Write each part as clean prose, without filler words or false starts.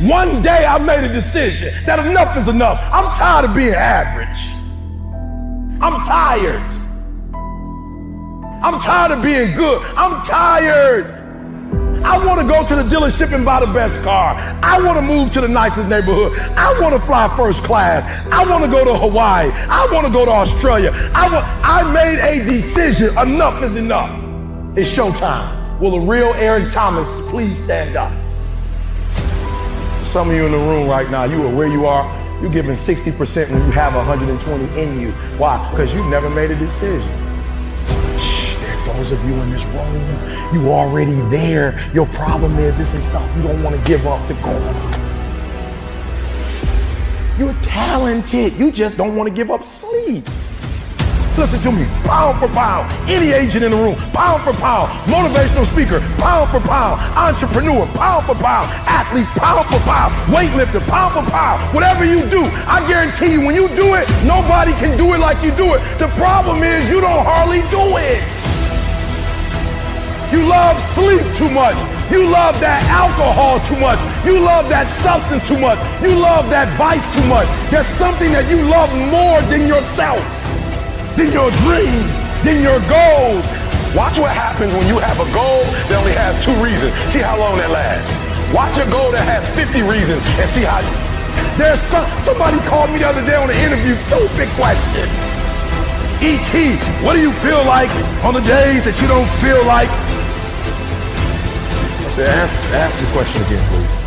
One day I made a decision that enough is enough. I'm tired of being average. I'm tired. I'm tired of being good. I'm tired. I want to go to the dealership and buy the best car. I want to move to the nicest neighborhood. I want to fly first class. I want to go to Hawaii. I want to go to Australia. I made a decision. Enough is enough. It's showtime. Will a real Eric Thomas please stand up? Some of you in the room right now, you are where you are. You're giving 60% when you have 120 in you. Why? Because you never made a decision. Those of you in this room, you already there. Your problem is this is stuff you don't want to give up to God. You're talented. You just don't want to give up sleep. Listen to me, pound for pound, any agent in the room, pound for pound, motivational speaker, pound for pound, entrepreneur, pound for pound, athlete, pound for pound, weightlifter, pound for pound, whatever you do, I guarantee you when you do it, nobody can do it like you do it. The problem is you don't hardly do it. You love sleep too much. You love that alcohol too much. You love that substance too much. You love that vice too much. There's something that you love more than yourself, than your dreams, than your goals. Watch what happens when you have a goal that only has 2 reasons. See how long that lasts. Watch a goal that has 50 reasons and see how. There's somebody called me the other day on an interview, stupid question. E.T., what do you feel like on the days that you don't feel like? Ask the question again, please.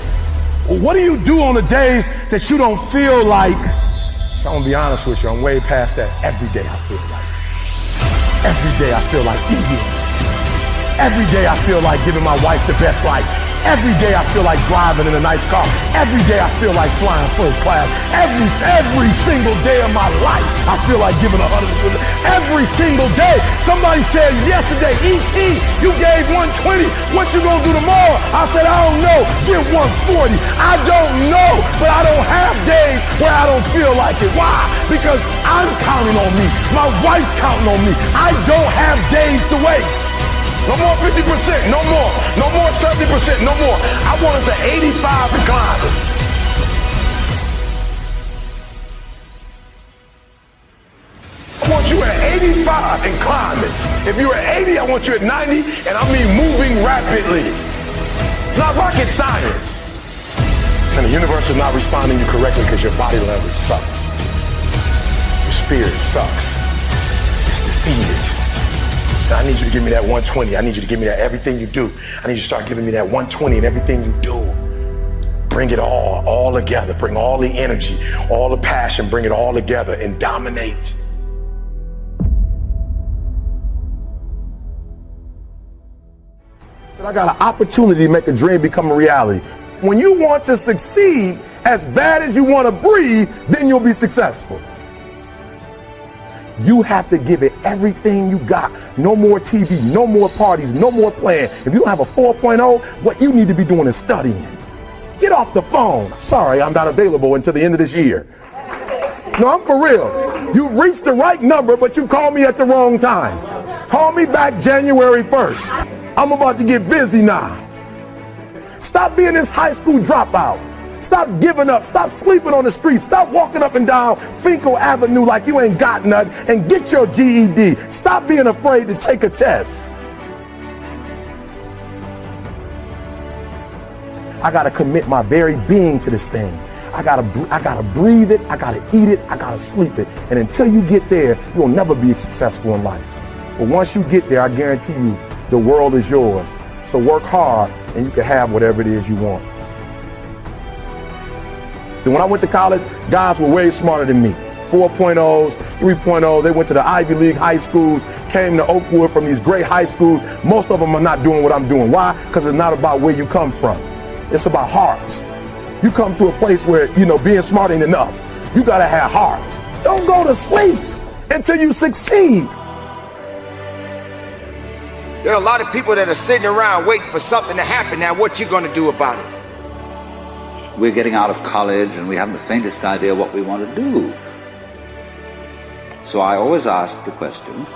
Well, what do you do on the days that you don't feel like? So I'm gonna be honest with you, I'm way past that. Every day I feel like. Every day I feel like eating. Every day I feel like giving my wife the best life. Every day I feel like driving in a nice car. Every day I feel like flying first class. Every single day of my life, I feel like giving 100%. Every single day. Somebody said yesterday, E.T., you gave 120. What you gonna do tomorrow? I said, I don't know. Give 140. I don't know, but I don't have days where I don't feel like it. Why? Because I'm counting on me. My wife's counting on me. I don't have days to waste. No more 50%, no more. No more 70%, no more. I want us at 85 and climbing. I want you at 85 and climbing. If you're at 80, I want you at 90, and I mean moving rapidly. It's not rocket science. And the universe is not responding to you correctly because your body language sucks. Your spirit sucks. It's defeated. I need you to give me that 120. I need you to give me that everything you do. I need you to start giving me that 120 and everything you do. Bring it all together. Bring all the energy, all the passion, bring it all together and dominate. I got an opportunity to make a dream become a reality. When you want to succeed as bad as you want to breathe, then you'll be successful. You have to give it everything you got. No more TV, no more parties, no more playing. If you don't have a 4.0, what you need to be doing is studying. Get off the phone. Sorry, I'm not available until the end of this year. No, I'm for real. You reached the right number, but you called me at the wrong time. Call me back January 1st. I'm about to get busy now. Stop being this high school dropout. Stop giving up. Stop sleeping on the street. Stop walking up and down Finkel Avenue like you ain't got nothing, and get your GED. Stop being afraid to take a test. I gotta commit my very being to this thing. I gotta breathe it. I gotta eat it. I gotta sleep it. And until you get there, you'll never be successful in life. But once you get there, I guarantee you, the world is yours. So work hard, and you can have whatever it is you want. And when I went to college, guys were way smarter than me. 4.0s, 3.0, they went to the Ivy League high schools, came to Oakwood from these great high schools. Most of them are not doing what I'm doing. Why? Because it's not about where you come from. It's about heart. You come to a place where, being smart ain't enough. You gotta have heart. Don't go to sleep until you succeed. There are a lot of people that are sitting around waiting for something to happen. Now, what you gonna do about it? We're getting out of college and we haven't the faintest idea what we want to do. So I always ask the question,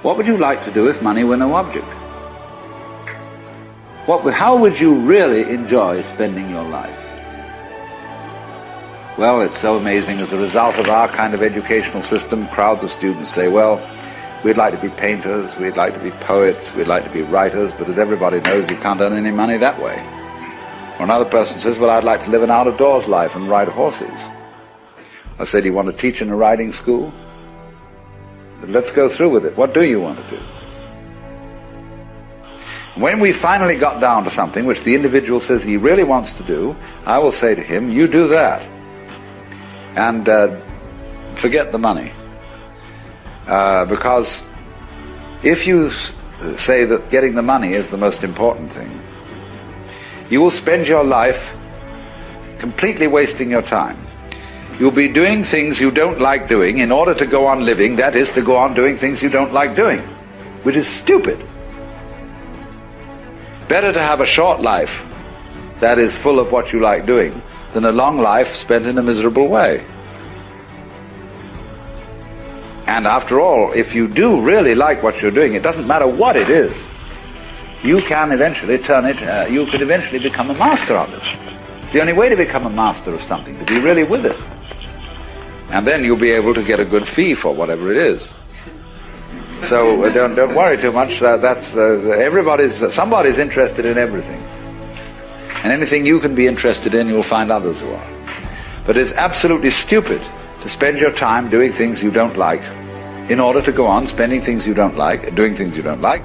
what would you like to do if money were no object? How would you really enjoy spending your life? Well, it's so amazing. As a result of our kind of educational system, crowds of students say, well, we'd like to be painters, we'd like to be poets, we'd like to be writers, but as everybody knows, you can't earn any money that way. Or another person says, well, I'd like to live an out-of-doors life and ride horses. I say, do you want to teach in a riding school? Let's go through with it. What do you want to do? When we finally got down to something which the individual says he really wants to do, I will say to him, you do that. And forget the money. Because if you say that getting the money is the most important thing, you will spend your life completely wasting your time. You'll be doing things you don't like doing in order to go on living, that is, to go on doing things you don't like doing, which is stupid. Better to have a short life that is full of what you like doing than a long life spent in a miserable way. And after all, if you do really like what you're doing, it doesn't matter what it is, you can eventually turn it, you could eventually become a master of it. It's the only way to become a master of something, to be really with it. And then you'll be able to get a good fee for whatever it is. So don't worry too much. Somebody's interested in everything. And anything you can be interested in, you'll find others who are. But it's absolutely stupid to spend your time doing things you don't like in order to go on spending things you don't like, doing things you don't like.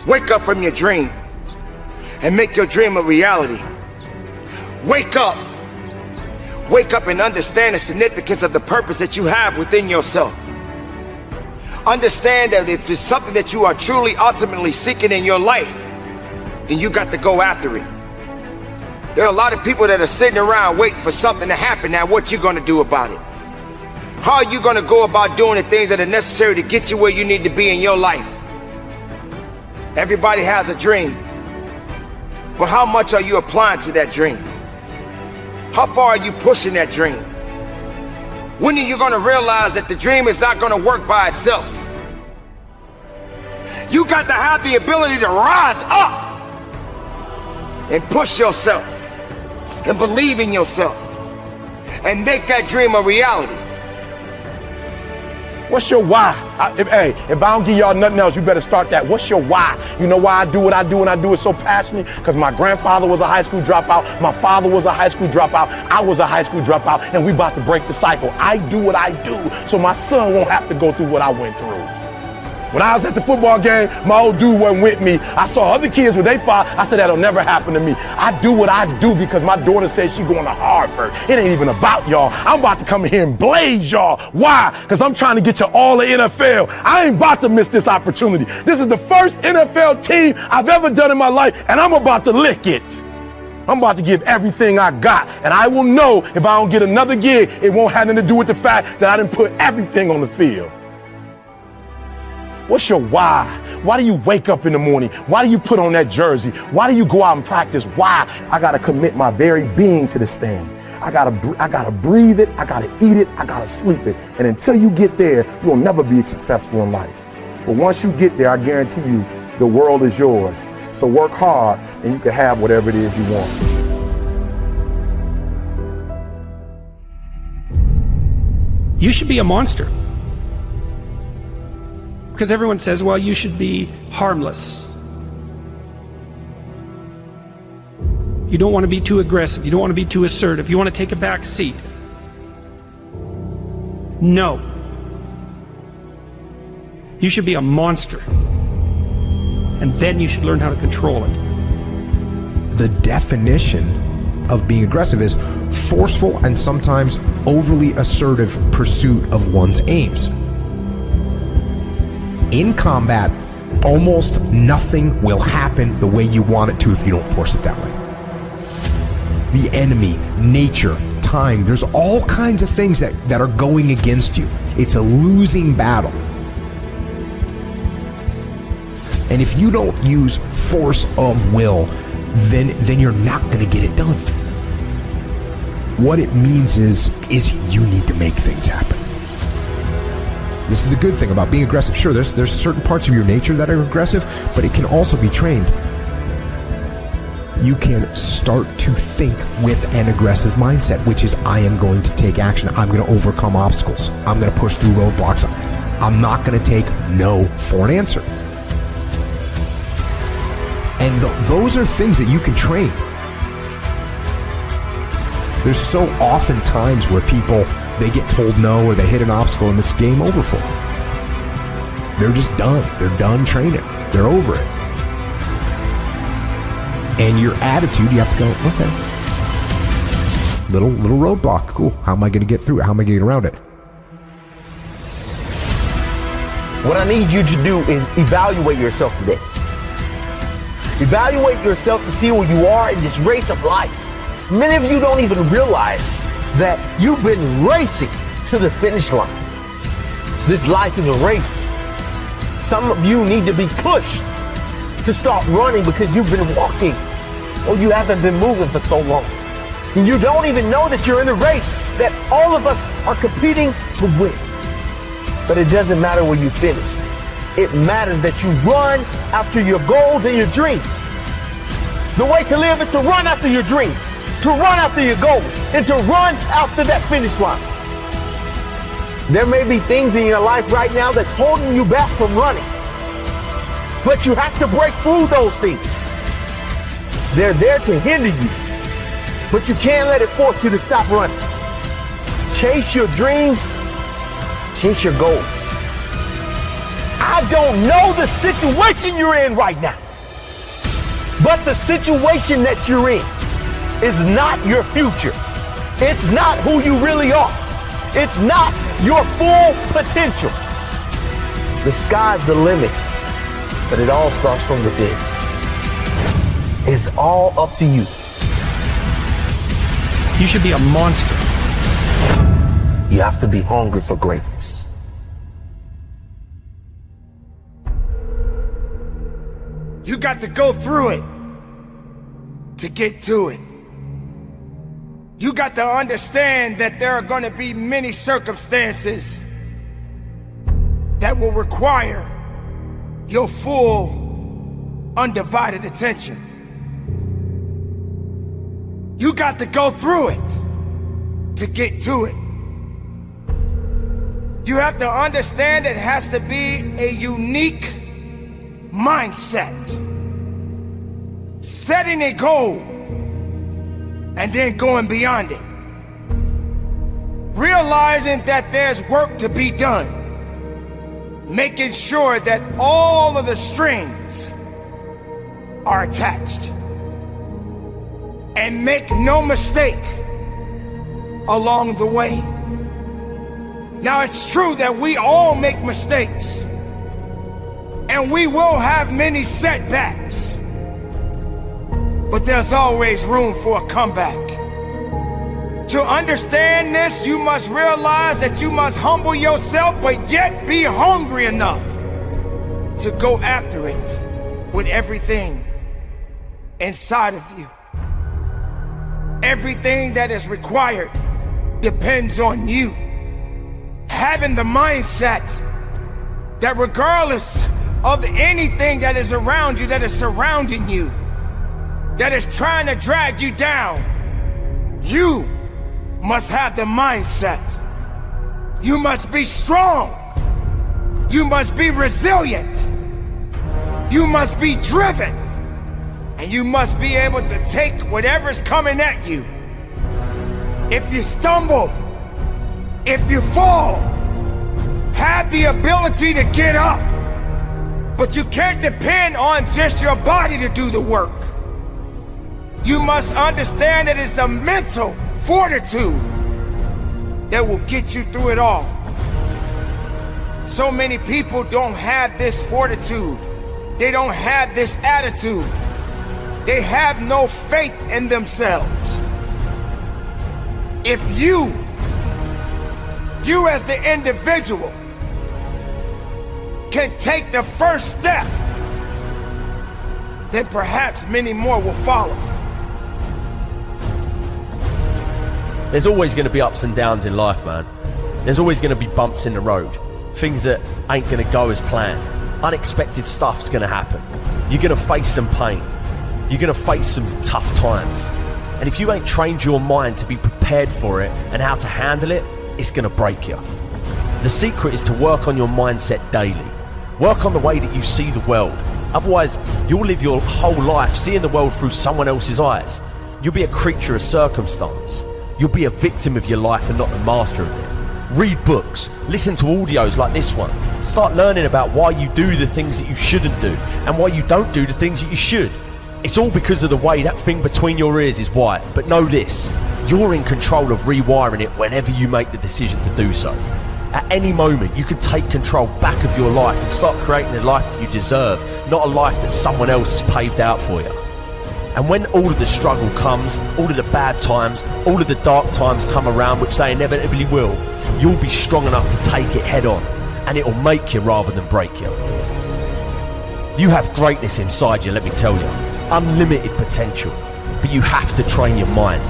Wake up from your dream and make your dream a reality. Wake up. Wake up and understand the significance of the purpose that you have within yourself. Understand that if it's something that you are truly ultimately seeking in your life, then you got to go after it. There are a lot of people that are sitting around waiting for something to happen. Now, what you going to do about it? How are you going to go about doing the things that are necessary to get you where you need to be in your life? Everybody has a dream, but how much are you applying to that dream? How far are you pushing that dream? When are you going to realize that the dream is not going to work by itself? You got to have the ability to rise up and push yourself and believe in yourself and make that dream a reality. What's your why? If I don't give y'all nothing else, you better start that. What's your why? You know why I do what I do and I do it so passionately? Because my grandfather was a high school dropout. My father was a high school dropout. I was a high school dropout. And we about to break the cycle. I do what I do so my son won't have to go through what I went through. When I was at the football game, my old dude wasn't with me. I saw other kids with their father. I said, that'll never happen to me. I do what I do because my daughter says she's going to Harvard. It ain't even about y'all. I'm about to come here and blaze y'all. Why? Because I'm trying to get you all the NFL. I ain't about to miss this opportunity. This is the first NFL team I've ever done in my life, and I'm about to lick it. I'm about to give everything I got, and I will know if I don't get another gig, it won't have nothing to do with the fact that I didn't put everything on the field. What's your why? Why do you wake up in the morning? Why do you put on that jersey? Why do you go out and practice? Why? I got to commit my very being to this thing. I got to breathe it. I got to eat it. I got to sleep it. And until you get there, you'll never be successful in life. But once you get there, I guarantee you, the world is yours. So work hard and you can have whatever it is you want. You should be a monster. Because everyone says, well, you should be harmless. You don't want to be too aggressive. You don't want to be too assertive. You want to take a back seat. No. You should be a monster. And then you should learn how to control it. The definition of being aggressive is forceful and sometimes overly assertive pursuit of one's aims. In combat, almost nothing will happen the way you want it to if you don't force it that way. The enemy, nature, time, there's all kinds of things that are going against you. It's a losing battle. And if you don't use force of will, then you're not going to get it done. What it means is you need to make things happen. This is the good thing about being aggressive. Sure, there's certain parts of your nature that are aggressive, but it can also be trained. you can start to think with an aggressive mindset, which is, I am going to take action. I'm going to overcome obstacles. I'm going to push through roadblocks. I'm not going to take no for an answer. And those are things that you can train. There's so often times where people, they get told no or they hit an obstacle and it's game over for them. They're just done. They're done training. They're over it. And your attitude, you have to go, okay, little roadblock, cool. How am I going to get through it? How am I going to get around it? What I need you to do is evaluate yourself today. Evaluate yourself to see where you are in this race of life. Many of you don't even realize that you've been racing to the finish line. This life is a race. Some of you need to be pushed to start running because you've been walking or you haven't been moving for so long. And you don't even know that you're in a race that all of us are competing to win. But it doesn't matter where you finish. It matters that you run after your goals and your dreams. The way to live is to run after your dreams, to run after your goals, and to run after that finish line. There may be things in your life right now that's holding you back from running. But you have to break through those things. They're there to hinder you. But you can't let it force you to stop running. Chase your dreams. Chase your goals. I don't know the situation you're in right now. But the situation that you're in is not your future. It's not who you really are. It's not your full potential. The sky's the limit, but it all starts from within. It's all up to you. You should be a monster. You have to be hungry for greatness. You got to go through it to get to it. You got to understand that there are going to be many circumstances that will require your full, undivided attention. You got to go through it to get to it. You have to understand it has to be a unique mindset. Setting a goal and then going beyond it. Realizing that there's work to be done. Making sure that all of the strings are attached. And make no mistake along the way. Now it's true that we all make mistakes. And we will have many setbacks. But there's always room for a comeback. To understand this, you must realize that you must humble yourself, but yet be hungry enough to go after it with everything inside of you. Everything that is required depends on you. Having the mindset that regardless of anything that is around you, that is surrounding you, that is trying to drag you down, you must have the mindset. You must be strong. You must be resilient. You must be driven. And you must be able to take whatever's coming at you. If you stumble, if you fall, have the ability to get up. But you can't depend on just your body to do the work. You must understand that it's a mental fortitude that will get you through it all. So many people don't have this fortitude. They don't have this attitude. They have no faith in themselves. If you as the individual can take the first step, then perhaps many more will follow. There's always going to be ups and downs in life, man. There's always going to be bumps in the road. Things that ain't going to go as planned. Unexpected stuff's going to happen. You're going to face some pain. You're going to face some tough times. And if you ain't trained your mind to be prepared for it and how to handle it, it's going to break you. The secret is to work on your mindset daily. Work on the way that you see the world. Otherwise, you'll live your whole life seeing the world through someone else's eyes. You'll be a creature of circumstance. You'll be a victim of your life and not the master of it. Read books, listen to audios like this one. Start learning about why you do the things that you shouldn't do and why you don't do the things that you should. It's all because of the way that thing between your ears is wired. But know this, you're in control of rewiring it whenever you make the decision to do so. At any moment, you can take control back of your life and start creating the life that you deserve, not a life that someone else has paved out for you. And when all of the struggle comes, all of the bad times, all of the dark times come around, which they inevitably will, you'll be strong enough to take it head on, and it'll make you rather than break you. You have greatness inside you, let me tell you. Unlimited potential. But you have to train your mind.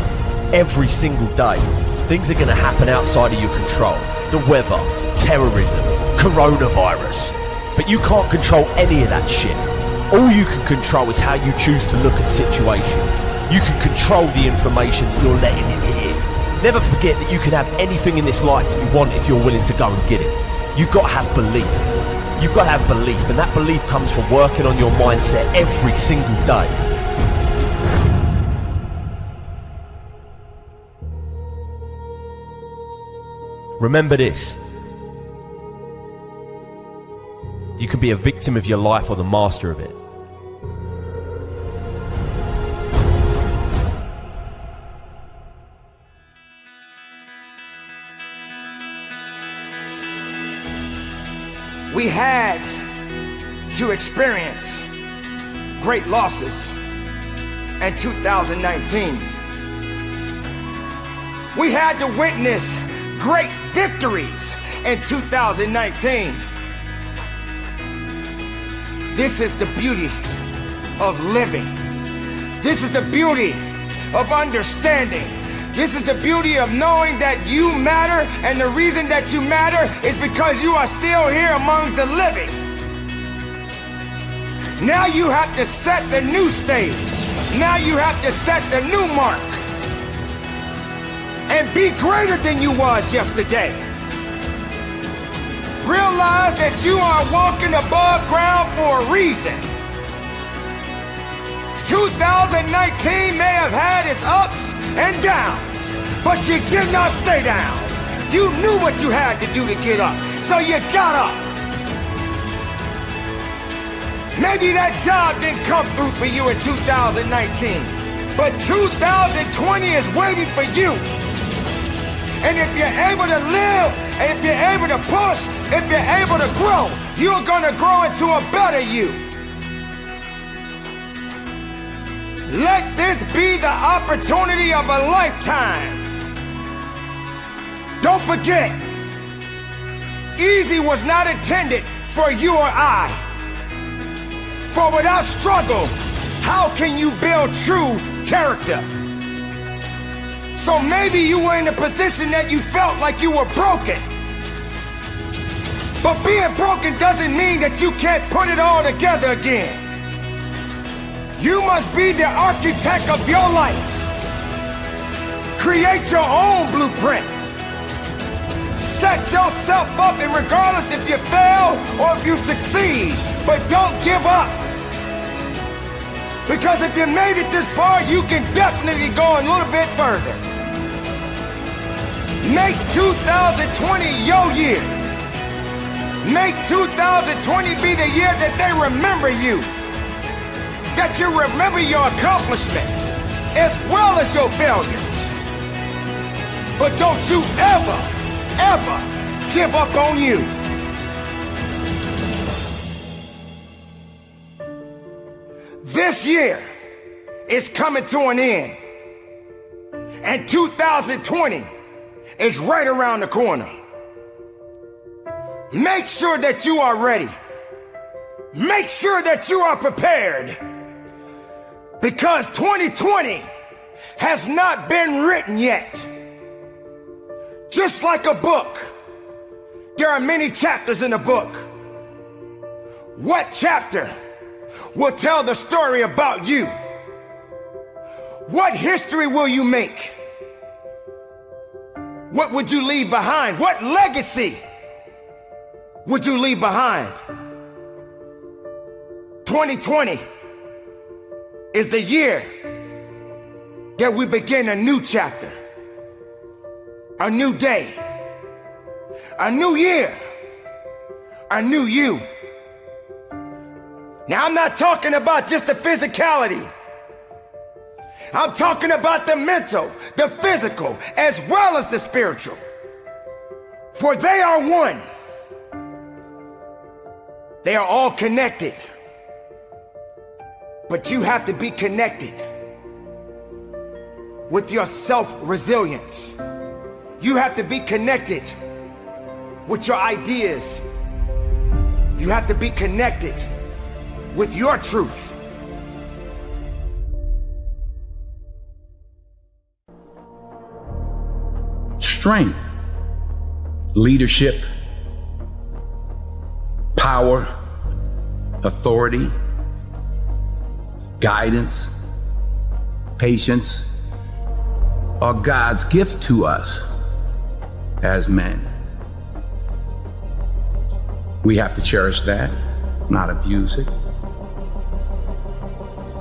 Every single day, things are going to happen outside of your control. The weather, terrorism, coronavirus. But you can't control any of that shit. All you can control is how you choose to look at situations. You can control the information that you're letting in here. Never forget that you can have anything in this life that you want if you're willing to go and get it. You've got to have belief. You've got to have belief, and that belief comes from working on your mindset every single day. Remember this. You can be a victim of your life or the master of it. We had to experience great losses in 2019. We had to witness great victories in 2019. This is the beauty of living. This is the beauty of understanding. This is the beauty of knowing that you matter, and the reason that you matter is because you are still here among the living. Now you have to set the new stage. Now you have to set the new mark. And be greater than you was yesterday. Realize that you are walking above ground for a reason. 2019 may have had its ups and downs, but you did not stay down. You knew what you had to do to get up, so you got up. Maybe that job didn't come through for you in 2019, but 2020 is waiting for you. And if you're able to live, and if you're able to push, if you're able to grow, you're gonna grow into a better you. Let this be the opportunity of a lifetime. Don't forget, easy was not intended for you or I. For without struggle, how can you build true character? So maybe you were in a position that you felt like you were broken. But being broken doesn't mean that you can't put it all together again. You must be the architect of your life. Create your own blueprint. Set yourself up, and regardless if you fail or if you succeed, but don't give up. Because if you made it this far, you can definitely go a little bit further. Make 2020 your year. Make 2020 be the year that they remember you. That you remember your accomplishments as well as your failures. But don't you ever, ever give up on you. This year is coming to an end, and 2020 is right around the corner. Make sure that you are ready. Make sure that you are prepared, because 2020 has not been written yet. Just like a book, there are many chapters in a book. What chapter will tell the story about you? What history will you make? What would you leave behind? What legacy would you leave behind? 2020 is the year that we begin a new chapter, a new day, a new year, a new you. Now, I'm not talking about just the physicality. I'm talking about the mental, the physical, as well as the spiritual. For they are one. They are all connected. But you have to be connected with your self-resilience. You have to be connected with your ideas. You have to be connected with your truth. Strength, leadership, power, authority, guidance, patience are God's gift to us as men. We have to cherish that, not abuse it.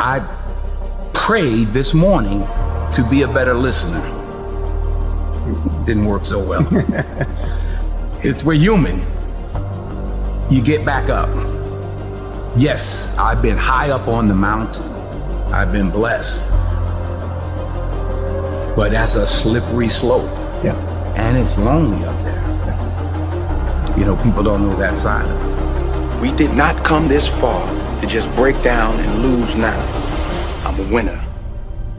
I prayed this morning to be a better listener. Didn't work so well. We're human. You get back up. Yes, I've been high up on the mountain. I've been blessed. But that's a slippery slope. Yeah. And it's lonely up there. Yeah. You know, people don't know that side of it. We did not come this far to just break down and lose now. I'm a winner.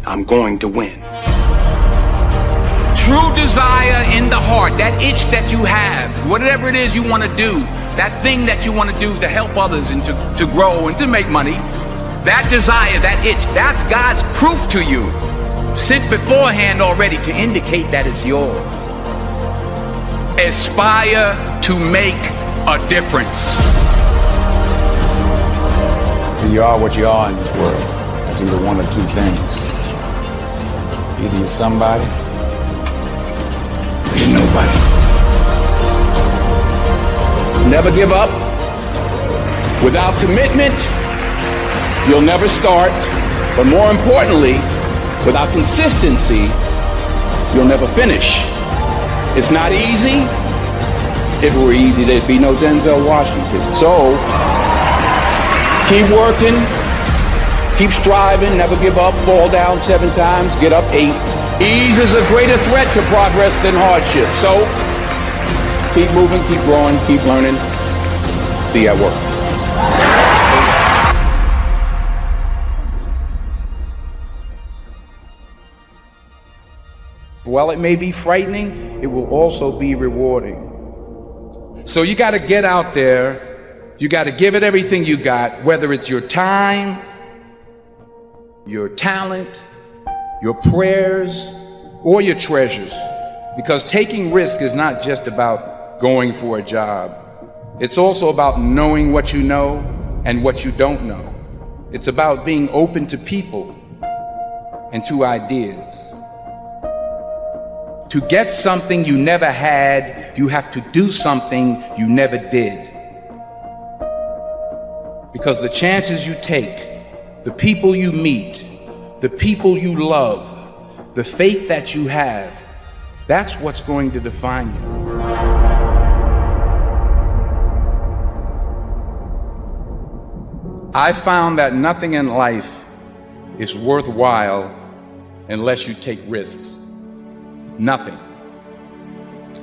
I'm going to win. True desire in the heart, that itch that you have, whatever it is you want to do, that thing that you want to do to help others and to grow and to make money, that desire, that itch, that's God's proof to you, sent beforehand already to indicate that it's yours. Aspire to make a difference. So you are what you are in this world. That's either one or two things. Either you're somebody, you're nobody. Never give up. Without commitment, you'll never start. But more importantly, without consistency, you'll never finish. It's not easy. If it were easy, there'd be no Denzel Washington. So, keep working, keep striving, never give up, fall down 7 times, get up 8. Ease is a greater threat to progress than hardship. So, keep moving, keep growing, keep learning. See you at work. While it may be frightening, it will also be rewarding. So you got to get out there. You got to give it everything you got, whether it's your time, your talent, your prayers, or your treasures. Because taking risk is not just about going for a job. It's also about knowing what you know and what you don't know. It's about being open to people and to ideas. To get something you never had, you have to do something you never did. Because the chances you take, the people you meet, the people you love, the faith that you have, that's what's going to define you. I found that nothing in life is worthwhile unless you take risks. Nothing.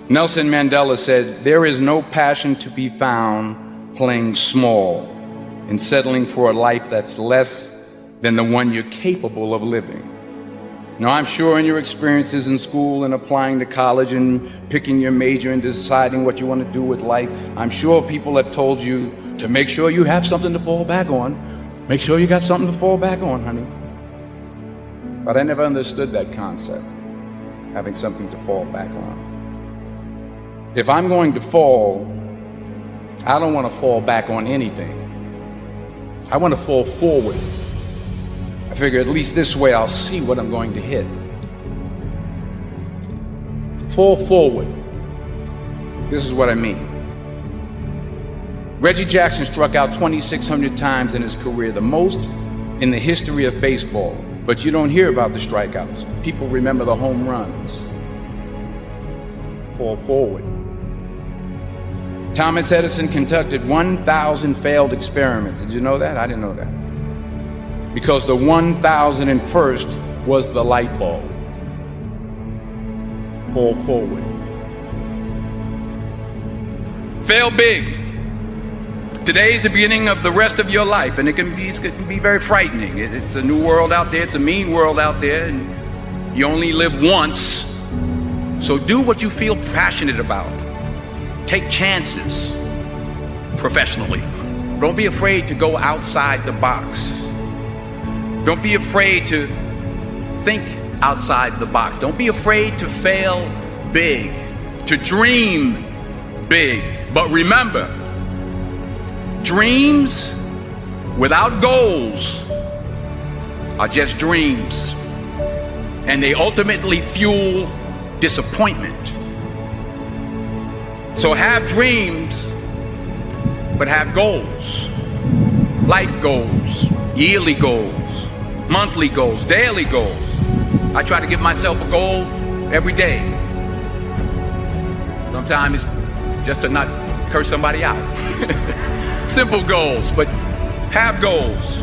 Nelson Mandela said, "There is no passion to be found playing small and settling for a life that's less than the one you're capable of living." Now, I'm sure in your experiences in school and applying to college and picking your major and deciding what you want to do with life, I'm sure people have told you to make sure you have something to fall back on. Make sure you got something to fall back on, honey. But I never understood that concept, having something to fall back on. If I'm going to fall, I don't want to fall back on anything. I want to fall forward. If figure at least this way I'll see what I'm going to hit. Fall forward. This is what I mean. Reggie Jackson struck out 2,600 times in his career, the most in the history of baseball. But you don't hear about the strikeouts. People remember the home runs. Fall forward. Thomas Edison conducted 1,000 failed experiments. Did you know that? I didn't know that. Because the 1,001st was the light bulb. Fall forward. Fail big. Today is the beginning of the rest of your life, and it can be very frightening. It's a new world out there. It's a mean world out there, and you only live once. So do what you feel passionate about. Take chances professionally. Don't be afraid to go outside the box. Don't be afraid to think outside the box. Don't be afraid to fail big, to dream big. But remember, dreams without goals are just dreams, and they ultimately fuel disappointment. So have dreams, but have goals. Life goals, yearly goals, monthly goals, daily goals. I try to give myself a goal every day. Sometimes it's just to not curse somebody out. Simple goals, but have goals.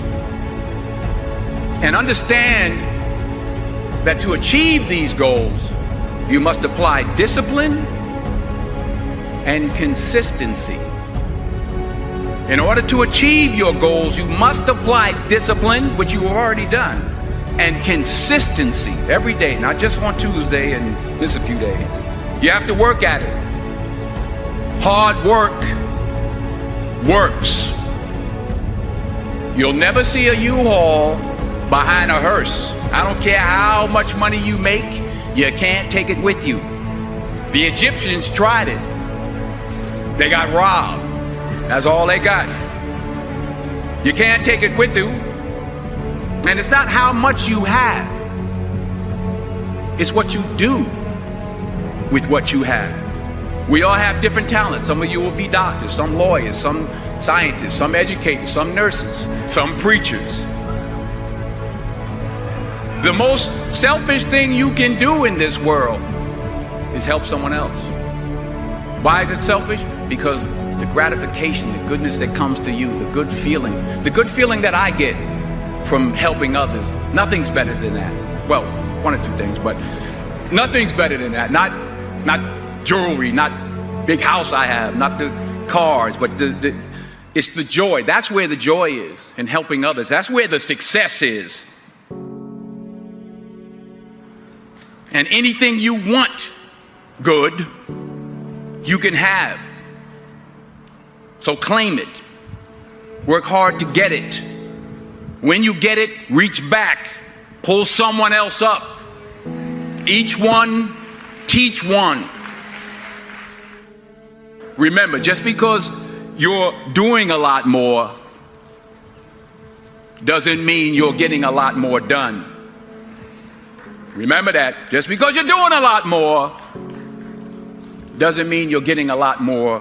And understand that to achieve these goals, you must apply discipline and consistency. In order to achieve your goals, you must apply discipline, which you have already done, and consistency every day, not just on Tuesday and this a few days. You have to work at it. Hard work works. You'll never see a U-Haul behind a hearse. I don't care how much money you make, you can't take it with you. The Egyptians tried it. They got robbed. That's all they got. You can't take it with you. And it's not how much you have. It's what you do with what you have. We all have different talents. Some of you will be doctors, some lawyers, some scientists, some educators, some nurses, some preachers. The most selfish thing you can do in this world is help someone else. Why is it selfish? Because the gratification, the goodness that comes to you, the good feeling that I get from helping others, nothing's better than that. Well, one or two things, but nothing's better than that. Not jewelry, not big house I have, not the cars, but it's the joy. That's where the joy is, in helping others. That's where the success is. And anything you want good, you can have. So claim it. Work hard to get it. When you get it, reach back. Pull someone else up. Each one, teach one. Remember, just because you're doing a lot more doesn't mean you're getting a lot more done. Remember that. Just because you're doing a lot more doesn't mean you're getting a lot more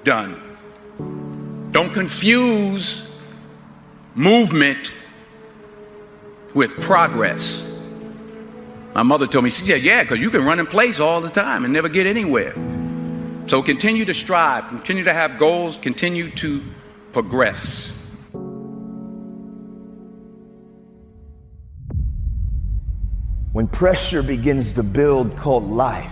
done. Don't confuse movement with progress. My mother told me, she said, yeah, because you can run in place all the time and never get anywhere. So continue to strive, continue to have goals, continue to progress. When pressure begins to build called life,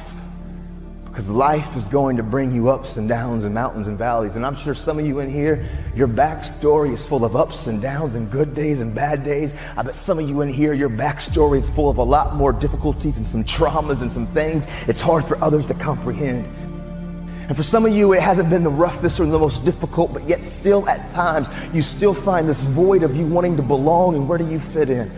because life is going to bring you ups and downs and mountains and valleys. And I'm sure some of you in here, your backstory is full of ups and downs and good days and bad days. I bet some of you in here, your backstory is full of a lot more difficulties and some traumas and some things it's hard for others to comprehend. And for some of you, it hasn't been the roughest or the most difficult, but yet still at times, you still find this void of you wanting to belong and where do you fit in?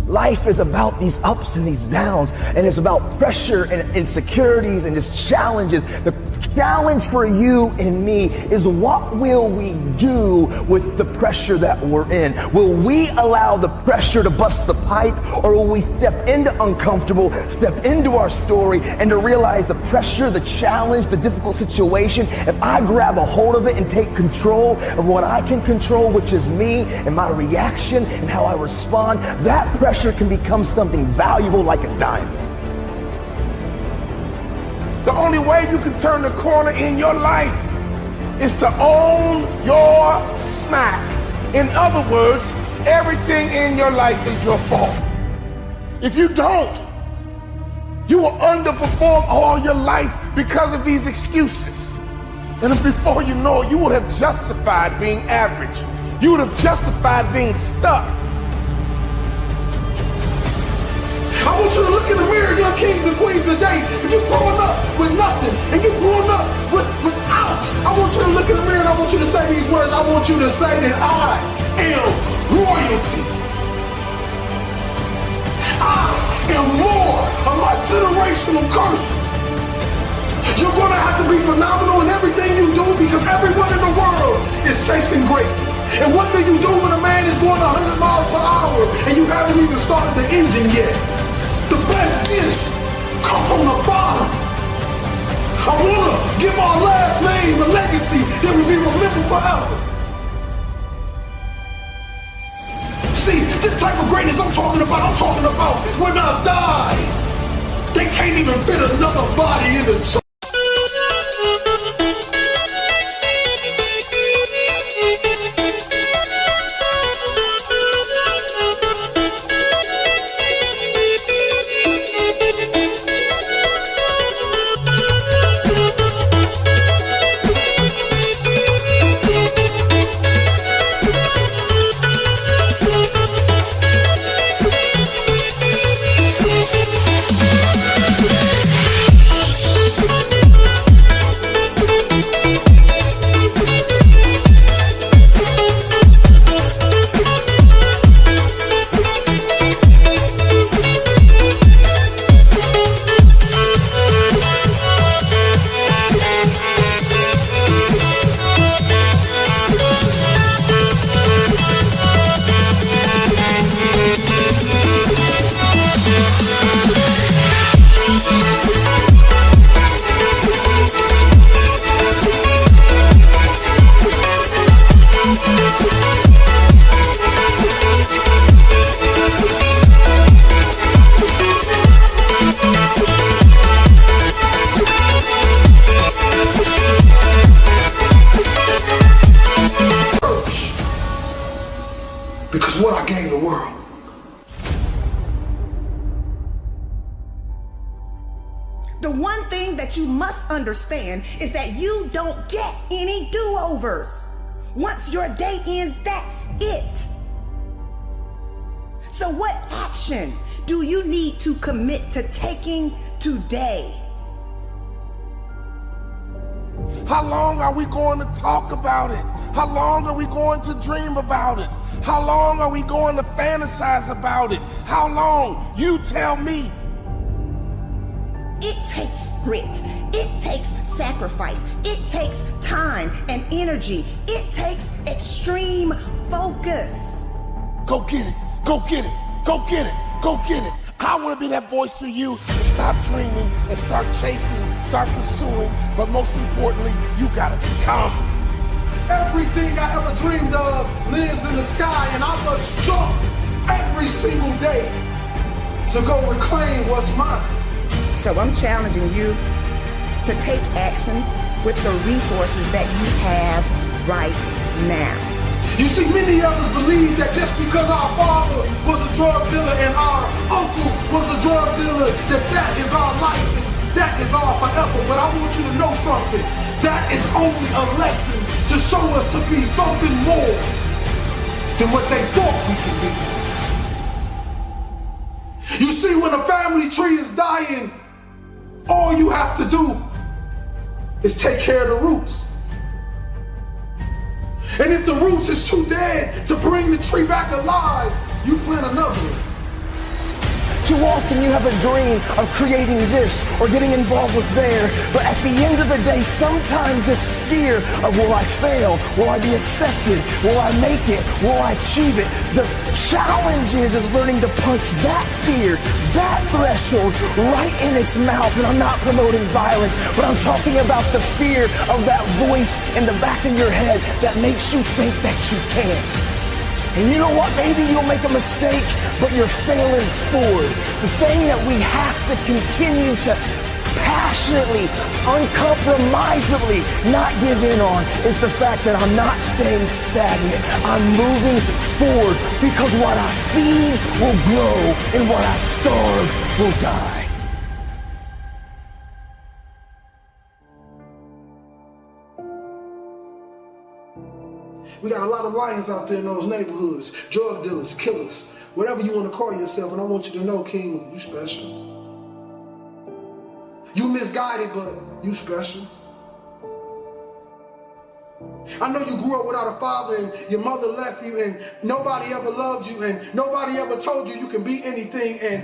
Life is about these ups and these downs, and it's about pressure and insecurities and just challenges. The challenge for you and me is, what will we do with the pressure that we're in? Will we allow the pressure to bust the pipe, or will we step into uncomfortable, step into our story, and to realize the pressure, the challenge, the difficult situation, if I grab a hold of it and take control of what I can control, which is me and my reaction and how I respond, that pressure can become something valuable like a diamond. The only way you can turn the corner in your life is to own your smack. In other words, everything in your life is your fault. If you don't, you will underperform all your life because of these excuses. And before you know it, you would have justified being average. You would have justified being stuck. I want you to look in the mirror, young kings and queens today. If you're growing up with nothing and you're growing up without, I want you to look in the mirror and I want you to say these words. I want you to say that I am royalty. I am more of my generational curses. You're going to have to be phenomenal in everything you do, because everyone in the world is chasing greatness. And what do you do when a man is going 100 miles per hour and you haven't even started the engine yet? The best gifts come from the bottom. I want to give our last name a legacy that will be remembered forever. See, this type of greatness I'm talking about when I die, they can't even fit another body in the church. Because what I gave the world. The one thing that you must understand is that you don't get any do-overs. Once your day ends, that's it. So what action do you need to commit to taking today? How long are we going to talk about it? How long are we going to dream about it? How long are we going to fantasize about it? How long? You tell me. It takes grit. It takes sacrifice. It takes time and energy. It takes extreme focus. Go get it. Go get it. Go get it. Go get it. I want to be that voice to you to stop dreaming and start chasing, start pursuing, but most importantly, you gotta become. Everything I ever dreamed of lives in the sky, and I must jump every single day to go reclaim what's mine. So I'm challenging you to take action with the resources that you have right now. You see, many of us believe that just because our father was a drug dealer and our uncle was a drug dealer, that is our life, that is our forever. But I want you to know something. That is only a lesson to show us to be something more than what they thought we could be. You see, when a family tree is dying, all you have to do is take care of the roots. And if the roots is too dead to bring the tree back alive, you plant another one. Too often you have a dream of creating this or getting involved with there, but at the end of the day, sometimes this fear of will I fail, will I be accepted, will I make it, will I achieve it? The challenge is learning to punch that fear, that threshold right in its mouth. And I'm not promoting violence, but I'm talking about the fear of that voice in the back of your head that makes you think that you can't. And you know what? Maybe you'll make a mistake, but you're failing forward. The thing that we have to continue to passionately, uncompromisably not give in on is the fact that I'm not staying stagnant. I'm moving forward because what I feed will grow and what I starve will die. We got a lot of lions out there in those neighborhoods, drug dealers, killers, whatever you want to call yourself, and I want you to know, King, you special. You misguided, but you special. I know you grew up without a father and your mother left you and nobody ever loved you and nobody ever told you you can be anything, and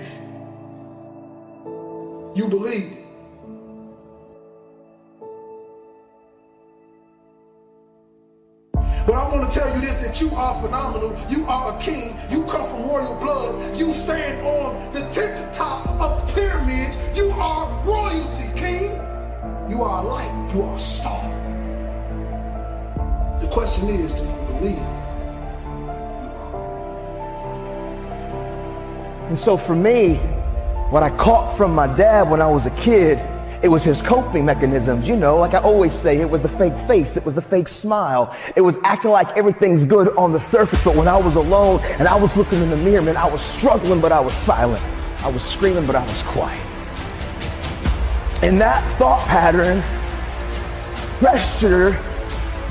you believed it. But I want to tell you this, that you are phenomenal. You are a king. You come from royal blood. You stand on the tippy top of the pyramids. You are royalty, king. You are a light. You are a star. The question is, do you believe you are? And so for me, what I caught from my dad when I was a kid, it was his coping mechanisms. You know, like I always say, it was the fake face. It was the fake smile. It was acting like everything's good on the surface. But when I was alone and I was looking in the mirror, man, I was struggling, but I was silent. I was screaming, but I was quiet. In that thought pattern, pressure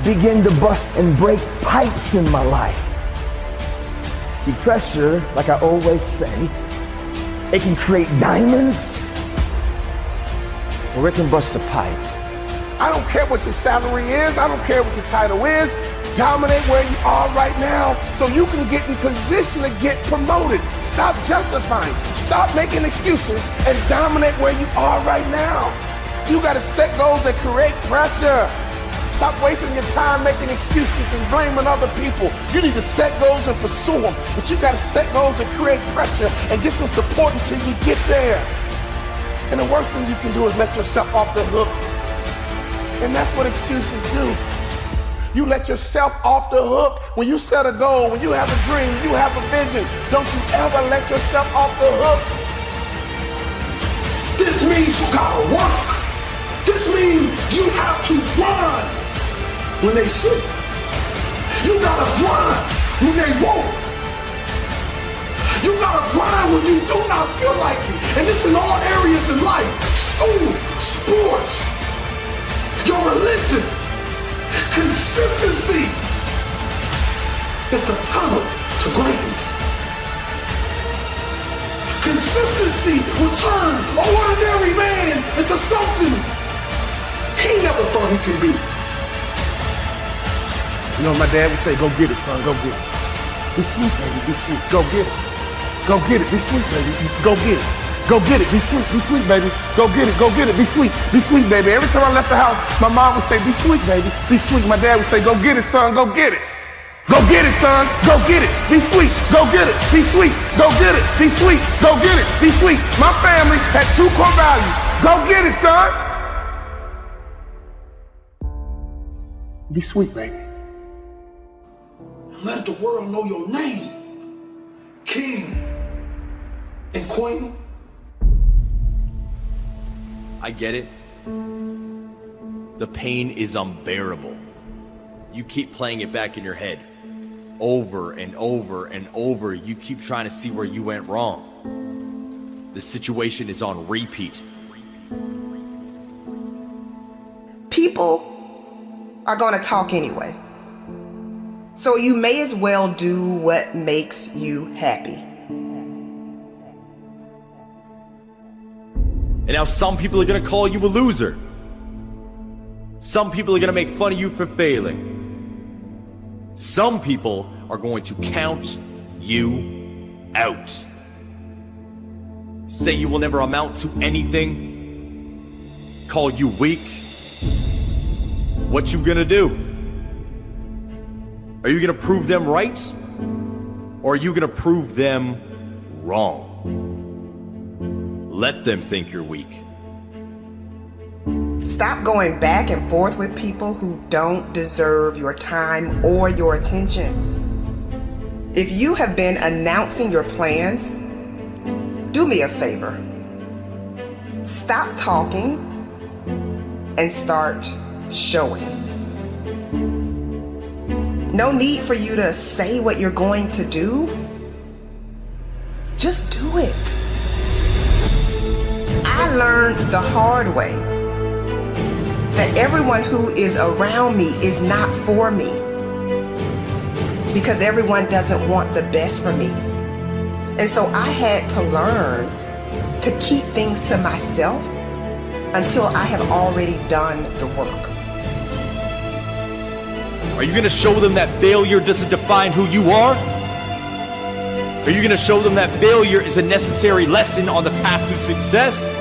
began to bust and break pipes in my life. See, pressure, like I always say, it can create diamonds, or it can bust a pipe. I don't care what your salary is. I don't care what your title is. Dominate where you are right now so you can get in position to get promoted. Stop justifying. Stop making excuses and dominate where you are right now. You got to set goals that create pressure. Stop wasting your time making excuses and blaming other people. You need to set goals and pursue them. But you got to set goals and create pressure and get some support until you get there. And the worst thing you can do is let yourself off the hook. And that's what excuses do. You let yourself off the hook when you set a goal, when you have a dream, you have a vision. Don't you ever let yourself off the hook. This means you gotta work. This means you have to grind when they sleep. You gotta grind when they won't. You gotta grind when you do not feel like it. And this in all areas in life. School, sports, your religion. Consistency is the tunnel to greatness. Consistency will turn an ordinary man into something he never thought he could be. You know what my dad would say? Go get it, son, go get it. Be sweet, baby, be sweet. Go get it. Go get it, be sweet, baby. Go get it. Go get it, be sweet, baby. Go get it, be sweet, baby. Every time I left the house, my mom would say, be sweet, baby, be sweet. My dad would say, go get it, son, go get it. Go get it, son, go get it, be sweet, go get it, be sweet, go get it, be sweet, go get it, be sweet. My family had two core values. Go get it, son. Be sweet, baby. Let the world know your name. King and queen. I get it. The pain is unbearable. You keep playing it back in your head. Over and over and over, you keep trying to see where you went wrong. The situation is on repeat. People are gonna talk anyway. So you may as well do what makes you happy. And now some people are gonna call you a loser. Some people are gonna make fun of you for failing. Some people are going to count you out. say you will never amount to anything, call you weak, what you gonna do? Are you gonna prove them right? Or are you gonna prove them wrong? Let them think you're weak. Stop going back and forth with people who don't deserve your time or your attention. If you have been announcing your plans, do me a favor. Stop talking and start showing. No need for you to say what you're going to do. Just do it. I learned the hard way that everyone who is around me is not for me, because everyone doesn't want the best for me. And so I had to learn to keep things to myself until I have already done the work. Are you gonna show them that failure doesn't define who you are? Are you gonna show them that failure is a necessary lesson on the path to success?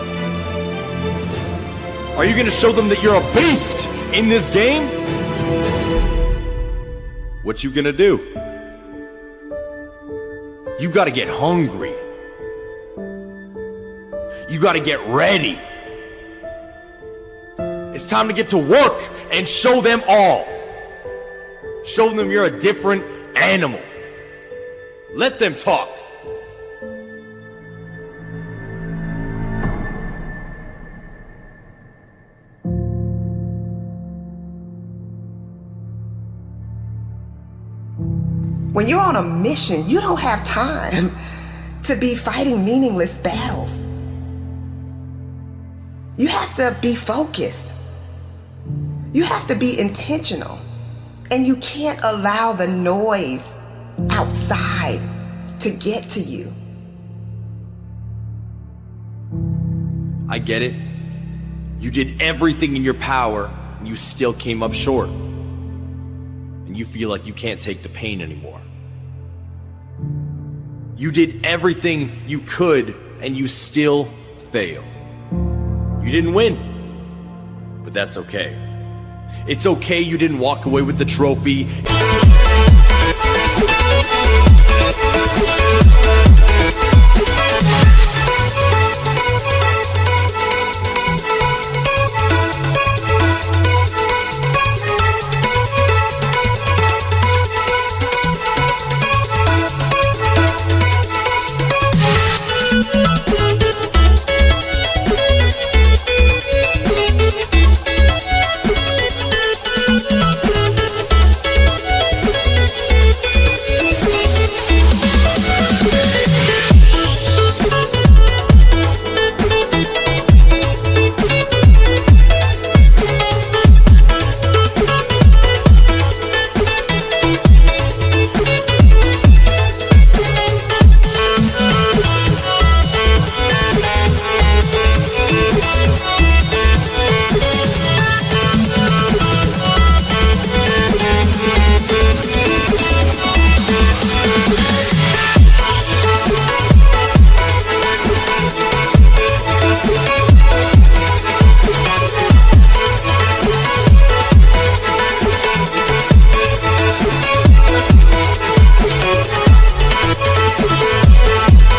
Are you gonna show them that you're a beast in this game? What you gonna do? You gotta get hungry. You gotta get ready. It's time to get to work and show them all. Show them you're a different animal. Let them talk. When you're on a mission, you don't have time to be fighting meaningless battles. You have to be focused. You have to be intentional. And you can't allow the noise outside to get to you. I get it. You did everything in your power and you still came up short. And you feel like you can't take the pain anymore. You did everything you could and you still failed. You didn't win, but that's okay. It's okay you didn't walk away with the trophy.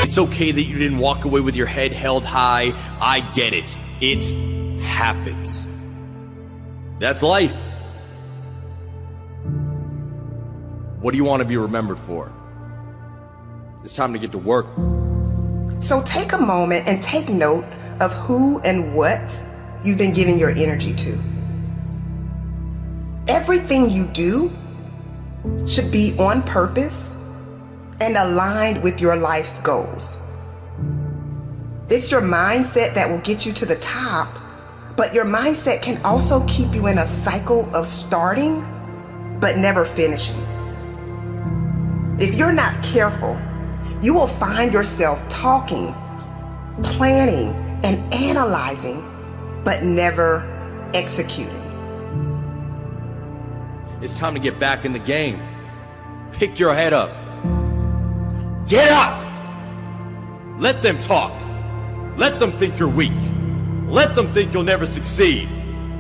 It's okay that you didn't walk away with your head held high. I get it. It happens. That's life. What do you want to be remembered for? It's time to get to work. So take a moment and take note of who and what you've been giving your energy to. Everything you do should be on purpose and aligned with your life's goals. It's your mindset that will get you to the top, but your mindset can also keep you in a cycle of starting but never finishing. If you're not careful, you will find yourself talking, planning, and analyzing, but never executing. It's time to get back in the game. Pick your head up. Get up! Let them talk. Let them think you're weak. Let them think you'll never succeed.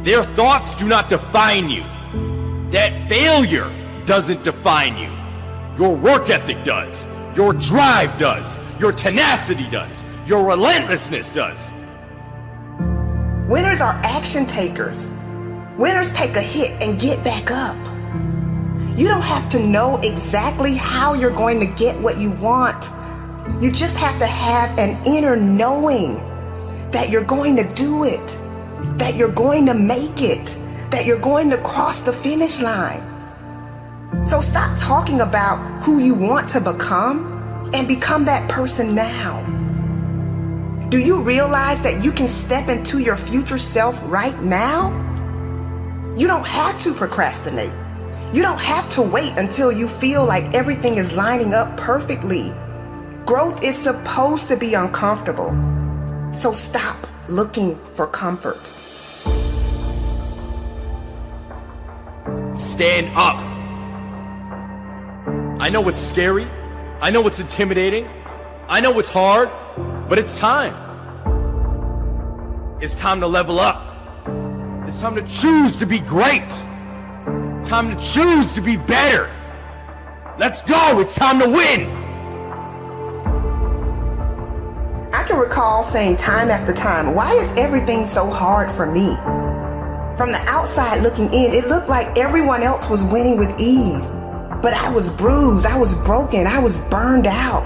Their thoughts do not define you. That failure doesn't define you. Your work ethic does. Your drive does. Your tenacity does. Your relentlessness does. Winners are action takers. Winners take a hit and get back up. You don't have to know exactly how you're going to get what you want. You just have to have an inner knowing that you're going to do it, that you're going to make it, that you're going to cross the finish line. So stop talking about who you want to become and become that person now. Do you realize that you can step into your future self right now? You don't have to procrastinate. You don't have to wait until you feel like everything is lining up perfectly. Growth is supposed to be uncomfortable. So stop looking for comfort. Stand up. I know it's scary. I know it's intimidating. I know it's hard, but it's time. It's time to level up. It's time to choose to be great. Time to choose to be better. Let's go. It's time to win. I can recall saying time after time, why is everything so hard for me? From the outside looking in, it looked like everyone else was winning with ease. But I was bruised, I was broken, I was burned out.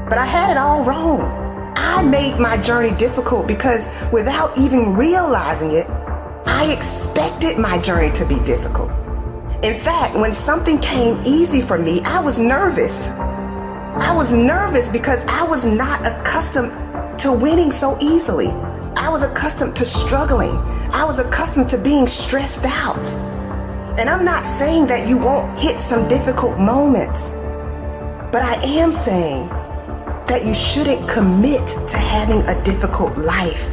But I had it all wrong. I made my journey difficult because without even realizing it, I expected my journey to be difficult. In fact, when something came easy for me, I was nervous. I was nervous because I was not accustomed to winning so easily. I was accustomed to struggling. I was accustomed to being stressed out. And I'm not saying that you won't hit some difficult moments, but I am saying that you shouldn't commit to having a difficult life.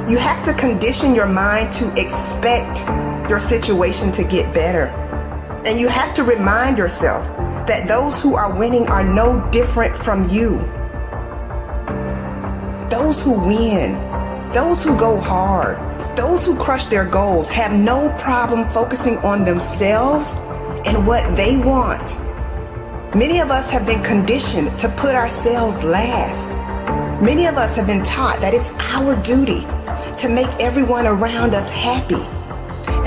You have to condition your mind to expect your situation to get better. And you have to remind yourself that those who are winning are no different from you. Those who win, those who go hard, those who crush their goals have no problem focusing on themselves and what they want. Many of us have been conditioned to put ourselves last. Many of us have been taught that it's our duty to make everyone around us happy.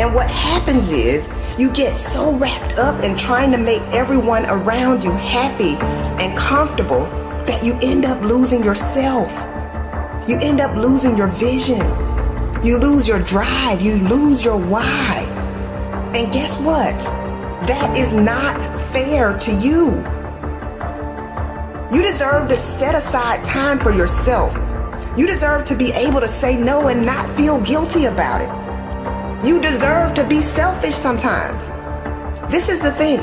And what happens is you get so wrapped up in trying to make everyone around you happy and comfortable that you end up losing yourself. You end up losing your vision. You lose your drive. You lose your why. And guess what? That is not fair to you. You deserve to set aside time for yourself. You deserve to be able to say no and not feel guilty about it. You deserve to be selfish sometimes. This is the thing.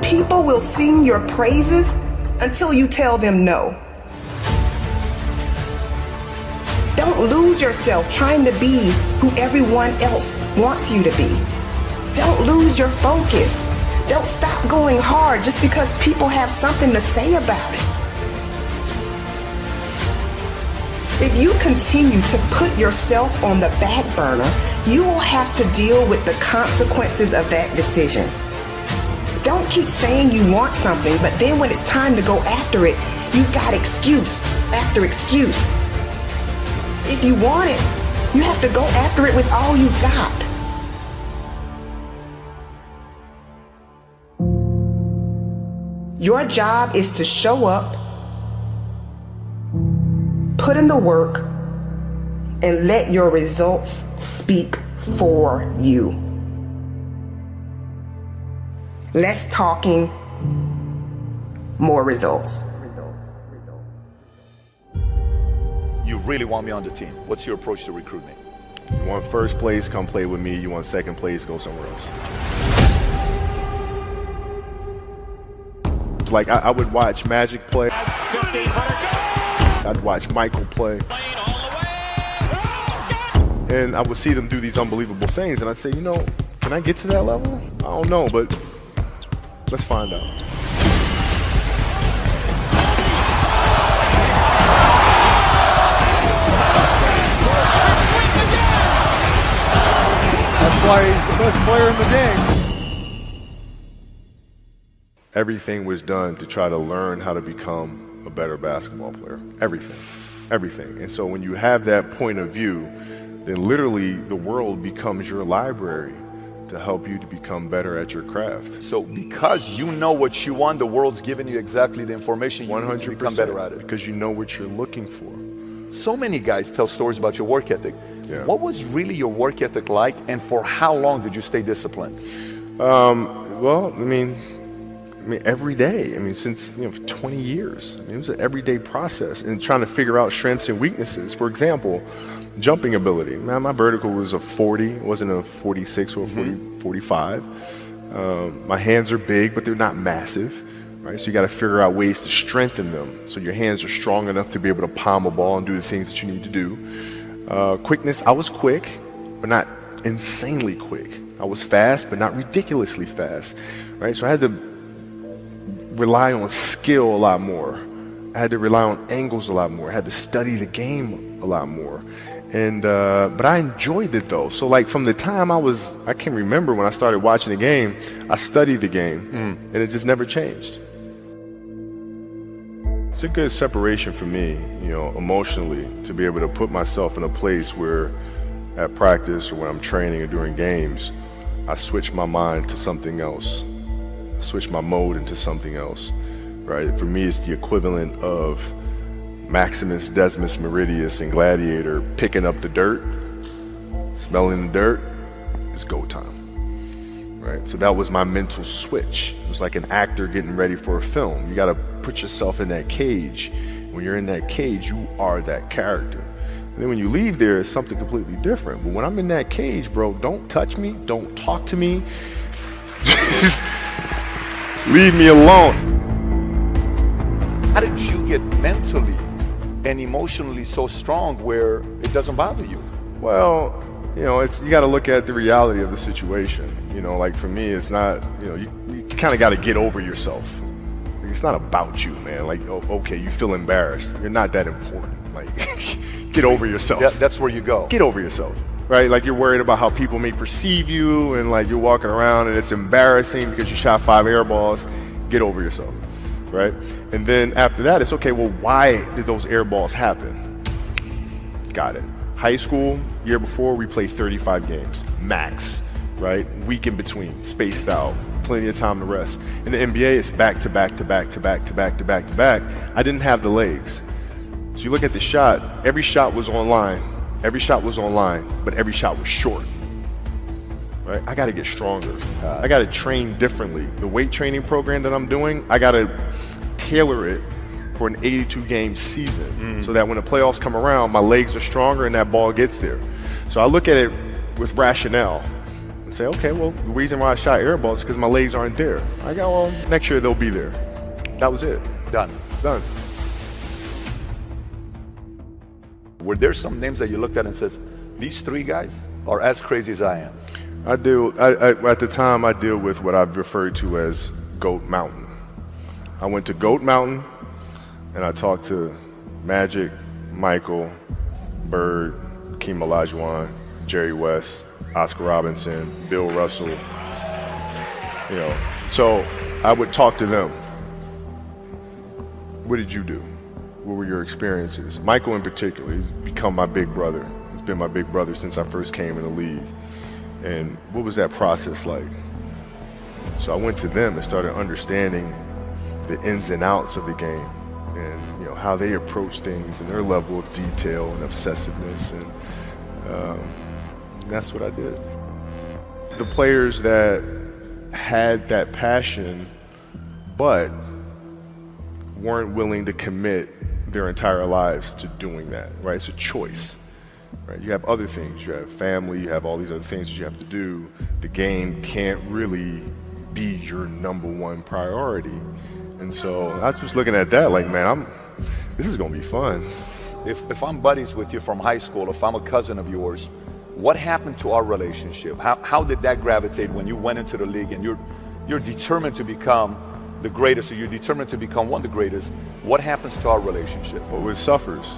People will sing your praises until you tell them no. Don't lose yourself trying to be who everyone else wants you to be. Don't lose your focus. Don't stop going hard just because people have something to say about it. If you continue to put yourself on the back burner, you will have to deal with the consequences of that decision. Don't keep saying you want something, but then when it's time to go after it, you've got excuse after excuse. If you want it, you have to go after it with all you've got. Your job is to show up, put in the work, and let your results speak for you. Less talking, more results. You really want me on the team. What's your approach to recruitment? You want first place, come play with me. You want second place, go somewhere else. Like I would watch Magic play. I'd watch Michael play. And I would see them do these unbelievable things, and I'd say, you know, can I get to that level? I don't know, but let's find out. why he's the best player in the game. Everything was done to try to learn how to become a better basketball player. Everything. And so when you have that point of view, then literally the world becomes your library to help you to become better at your craft. So because you know what you want, the world's giving you exactly the information you need to become better at it. Because you know what you're looking for. So many guys tell stories about your work ethic. Yeah. What was really your work ethic like, and for how long did you stay disciplined? Well, I mean, every day. I mean, since 20 years. I mean, it was an everyday process and trying to figure out strengths and weaknesses. For example, jumping ability. Man, my vertical was a 40, it wasn't a 46 or a 45. My hands are big, but they're not massive. Right? So you got to figure out ways to strengthen them so your hands are strong enough to be able to palm a ball and do the things that you need to do. Quickness, I was quick, but not insanely quick. I was fast, but not ridiculously fast. Right? So I had to rely on skill a lot more. I had to rely on angles a lot more. I had to study the game a lot more. And but I enjoyed it though. So like from the time I can remember when I started watching the game, I studied the game and it just never changed. It's a good separation for me, emotionally, to be able to put myself in a place where at practice or when I'm training or during games, I switch my mind to something else. I switch my mode into something else, right? For me, it's the equivalent of Maximus, Decimus, Meridius, and Gladiator picking up the dirt, smelling the dirt. It's go time, right? So that was my mental switch. It was like an actor getting ready for a film. You got to put yourself in that cage. When you're in that cage, you are that character. And then when you leave there, it's something completely different. But when I'm in that cage, bro, don't touch me, don't talk to me. Just leave me alone. How did you get mentally and emotionally so strong where it doesn't bother you? Well, you got to look at the reality of the situation. Like for me, it's not, you kind of got to get over yourself. It's not about you, man. Like, okay, you feel embarrassed. You're not that important. Like, get over yourself. Yeah, that's where you go. Get over yourself, right? Like you're worried about how people may perceive you and like you're walking around and it's embarrassing because you shot 5 air balls. Get over yourself, right? And then after that, it's okay, well, why did those air balls happen? Got it. High school, year before, we played 35 games, max, right? Week in between, spaced out, plenty of time to rest. In the NBA, it's back to back to back to back to back to back to back. I didn't have the legs. So you look at the shot, every shot was online. Every shot was online, but every shot was short. Right? I got to get stronger. I got to train differently. The weight training program that I'm doing, I got to tailor it for an 82-game season so that when the playoffs come around, my legs are stronger and that ball gets there. So I look at it with rationale and say, okay, well, the reason why I shot air balls is because my legs aren't there. I go, well, next year they'll be there. That was it. Done. Were there some names that you looked at and says, these 3 guys are as crazy as I am? At the time, I deal with what I've referred to as Goat Mountain. I went to Goat Mountain and I talked to Magic, Michael, Bird, Hakeem Olajuwon, Jerry West, Oscar Robinson, Bill Russell. So I would talk to them. What did you do? What were your experiences? Michael in particular, he's become my big brother. He's been my big brother since I first came in the league. And what was that process like? So I went to them and started understanding the ins and outs of the game and how they approach things and their level of detail and obsessiveness, and that's what I did. The players that had that passion but weren't willing to commit their entire lives to doing that, right? It's a choice. Right? You have other things, you have family, you have all these other things that you have to do. The game can't really be your #1 priority. And so I was looking at that like, man, this is gonna be fun. If I'm buddies with you from high school, if I'm a cousin of yours, what happened to our relationship? How did that gravitate when you went into the league and you're determined to become the greatest, or you're determined to become one of the greatest? What happens to our relationship? Well, it suffers.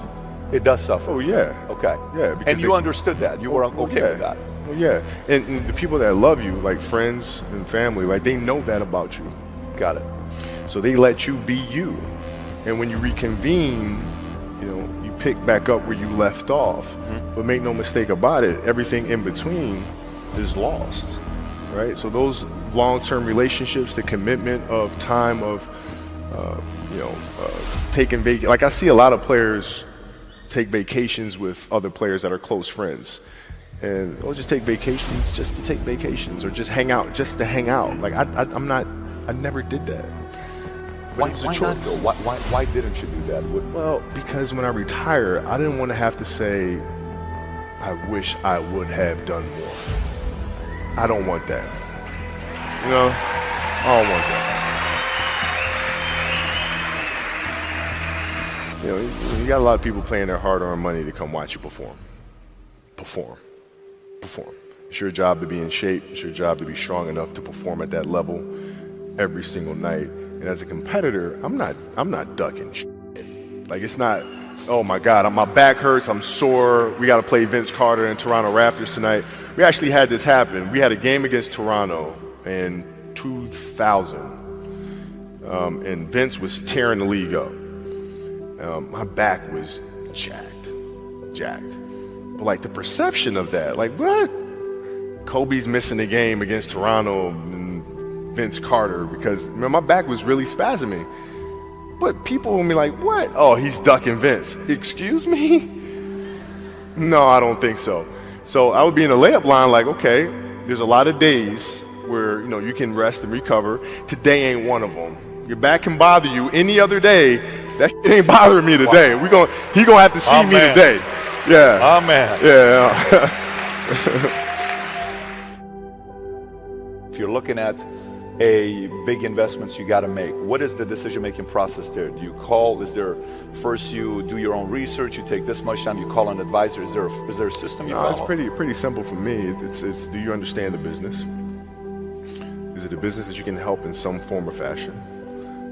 It does suffer. Oh yeah. Okay. Yeah. And you understood that. You were okay with that. Well, yeah, and the people that love you, like friends and family, like they know that about you. Got it. So they let you be you. And when you reconvene, you know, you pick back up where you left off. But make no mistake about it, everything in between is lost, right? So those long-term relationships, the commitment of time of, taking like I see a lot of players take vacations with other players that are close friends. And we'll just take vacations just to take vacations, or just hang out just to hang out. Like I never did that. Why not though? Why didn't you do that? Well, because when I retire, I didn't want to have to say, I wish I would have done more. I don't want that. You know, I don't want that. You know, you got a lot of people paying their hard-earned money to come watch you perform. Perform. It's your job to be in shape. It's your job to be strong enough to perform at that level every single night. And as a competitor, I'm not ducking shit. Like, it's not, oh my God, my back hurts, I'm sore, we got to play Vince Carter and Toronto Raptors tonight. We actually had this happen. We had a game against Toronto in 2000, and Vince was tearing the league up. My back was jacked. But like the perception of that, like what? Kobe's missing the game against Toronto and Vince Carter because my back was really spasming. But people will be like, what? Oh, he's ducking Vince. Excuse me? No, I don't think so. So I would be in the layup line like, okay, there's a lot of days where, you know, you can rest and recover. Today ain't one of them. Your back can bother you any other day. That shit ain't bothering me today. He gonna have to see me today. Yeah. Oh man. Yeah. If you're looking at a big investments you got to make, what is the decision-making process there? Do you call? Is there first you do your own research? You take this much time. You call an advisor. Is there a system you follow? It's pretty simple for me. It's do you understand the business? Is it a business that you can help in some form or fashion?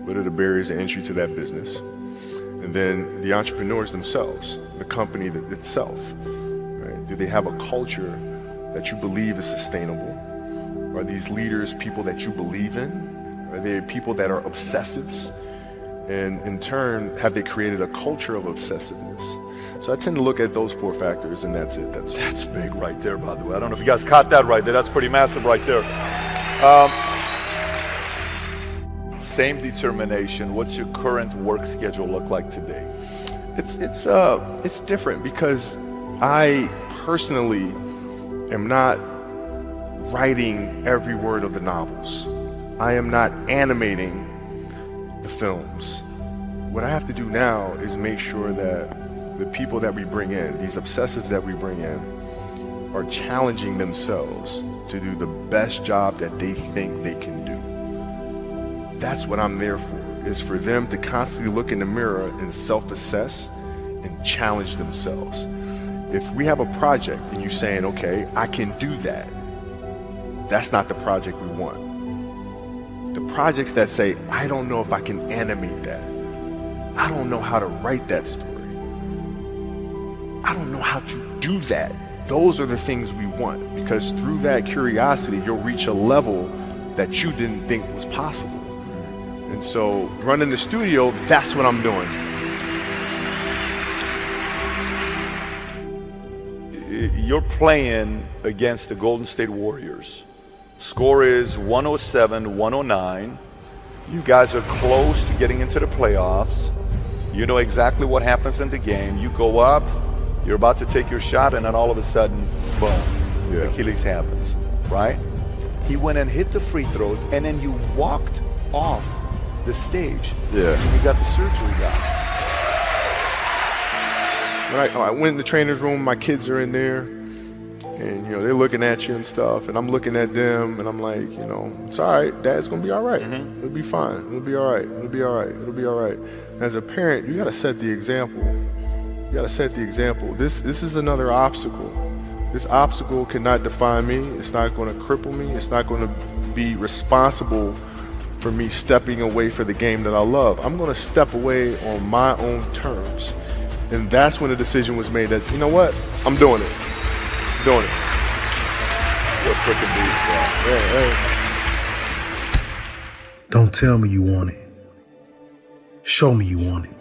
What are the barriers of entry to that business? And then the entrepreneurs themselves, the company itself, right? Do they have a culture that you believe is sustainable? Are these leaders people that you believe in? Are they people that are obsessives? And in turn, have they created a culture of obsessiveness? So I tend to look at those 4 factors, and that's it. That's big right there, by the way. I don't know if you guys caught that right there. That's pretty massive right there. Same determination. What's your current work schedule look like today? It's different because I personally am not writing every word of the novels. I am not animating the films. What I have to do now is make sure that the people that we bring in, these obsessives that we bring in, are challenging themselves to do the best job that they think they can do. That's what I'm there for, is for them to constantly look in the mirror and self-assess and challenge themselves. If we have a project and you're saying, okay, I can do that, that's not the project we want. The projects that say, I don't know if I can animate that. I don't know how to write that story. I don't know how to do that. Those are the things we want, because through that curiosity, you'll reach a level that you didn't think was possible. And so running the studio, that's what I'm doing. You're playing against the Golden State Warriors. Score is 107-109. You guys are close to getting into the playoffs. You know exactly what happens in the game. You go up, you're about to take your shot, and then all of a sudden, boom, Achilles happens, right? He went and hit the free throws, and then you walked off the stage. Yeah. You got the surgery done. When I went in the trainer's room, my kids are in there, and they're looking at you and stuff, and I'm looking at them, and I'm like, it's all right. Dad's gonna be all right. It'll be fine. It'll be all right. It'll be all right. It'll be all right. As a parent, you gotta set the example. You gotta set the example. This is another obstacle. This obstacle cannot define me. It's not gonna cripple me. It's not gonna be responsible for me stepping away for the game that I love. I'm gonna step away on my own terms. And that's when the decision was made that, you know what? I'm doing it. I'm doing it. put the beast down. Don't tell me you want it. Show me you want it.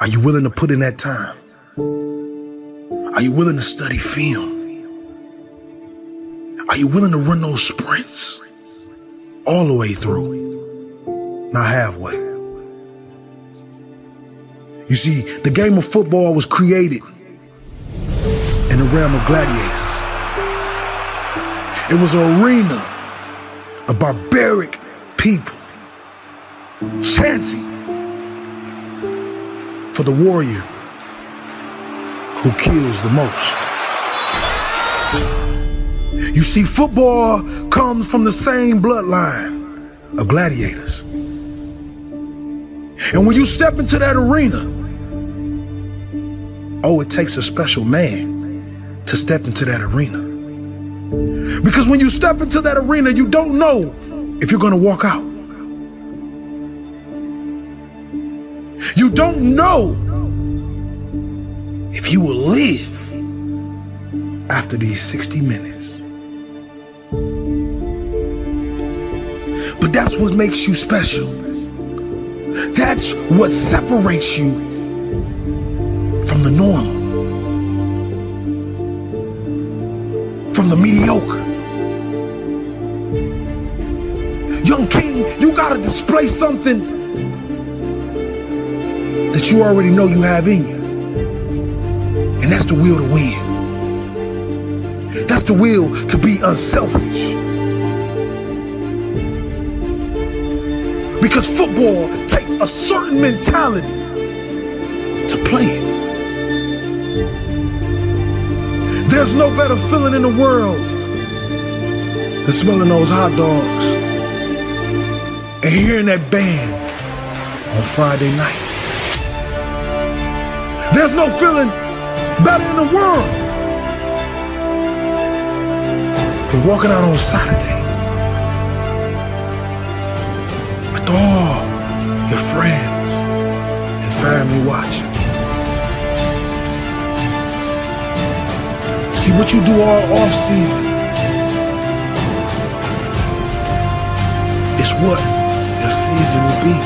Are you willing to put in that time? Are you willing to study film? Are you willing to run those sprints all the way through, not halfway? You see, the game of football was created in the realm of gladiators. It was an arena of barbaric people chanting for the warrior who kills the most. You see, football comes from the same bloodline of gladiators. And when you step into that arena, oh, it takes a special man to step into that arena. Because when you step into that arena, you don't know if you're gonna walk out. You don't know if you will live after these 60 minutes. But that's what makes you special. That's what separates you from the normal, from the mediocre. Young king, you gotta display something that you already know you have in you. And that's the will to win. That's the will to be unselfish. Because football takes a certain mentality to play it. There's no better feeling in the world than smelling those hot dogs and hearing that band on Friday night. There's no feeling better in the world than walking out on Saturday with all your friends and family watching. See, what you do all off season is what your season will be.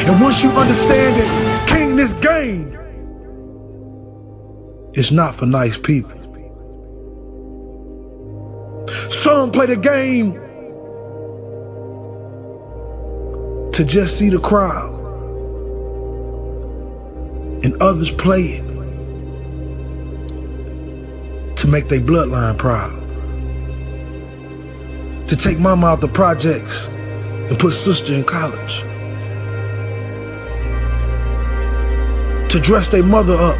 And once you understand that, King, this game is not for nice people. Some play the game to just see the crowd, and others play it to make their bloodline proud. To take mama out the projects and put sister in college. To dress their mother up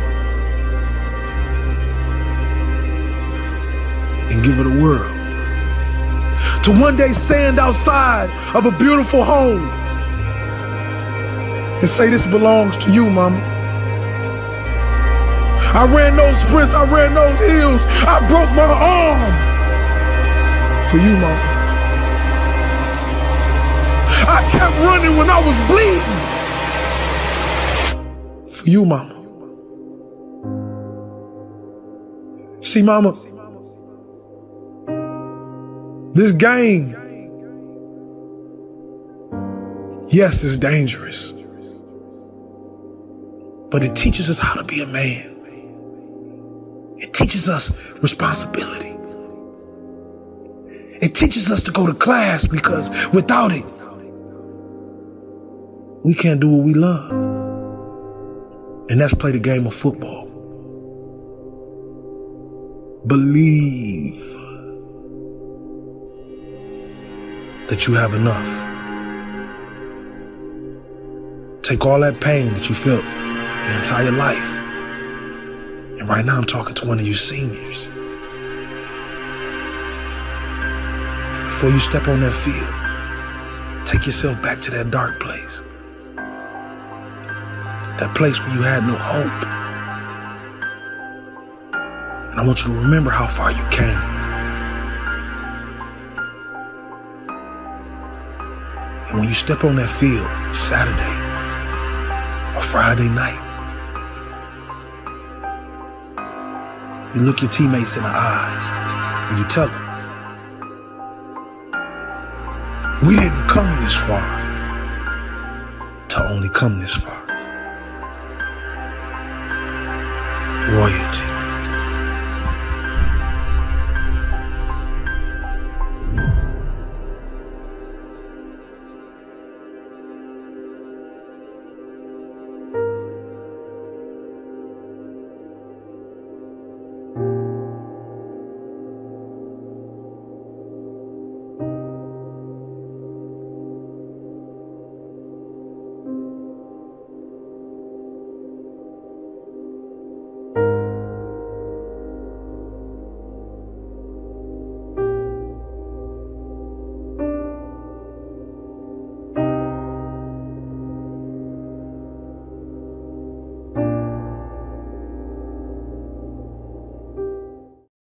and give her the world. To one day stand outside of a beautiful home and say, this belongs to you, mama. I ran those sprints, I ran those hills, I broke my arm for you, mama. I kept running when I was bleeding for you, mama. See, mama, this game, yes, it's dangerous, but it teaches us how to be a man. It teaches us responsibility. It teaches us to go to class, because without it, we can't do what we love. And that's play the game of football. Believe that you have enough. Take all that pain that you felt your entire life. And right now I'm talking to one of you seniors. Before you step on that field, take yourself back to that dark place. That place where you had no hope. And I want you to remember how far you came. And when you step on that field, Saturday or Friday night, You look your teammates in the eyes and you tell them, we didn't come this far to only come this far. Royalty.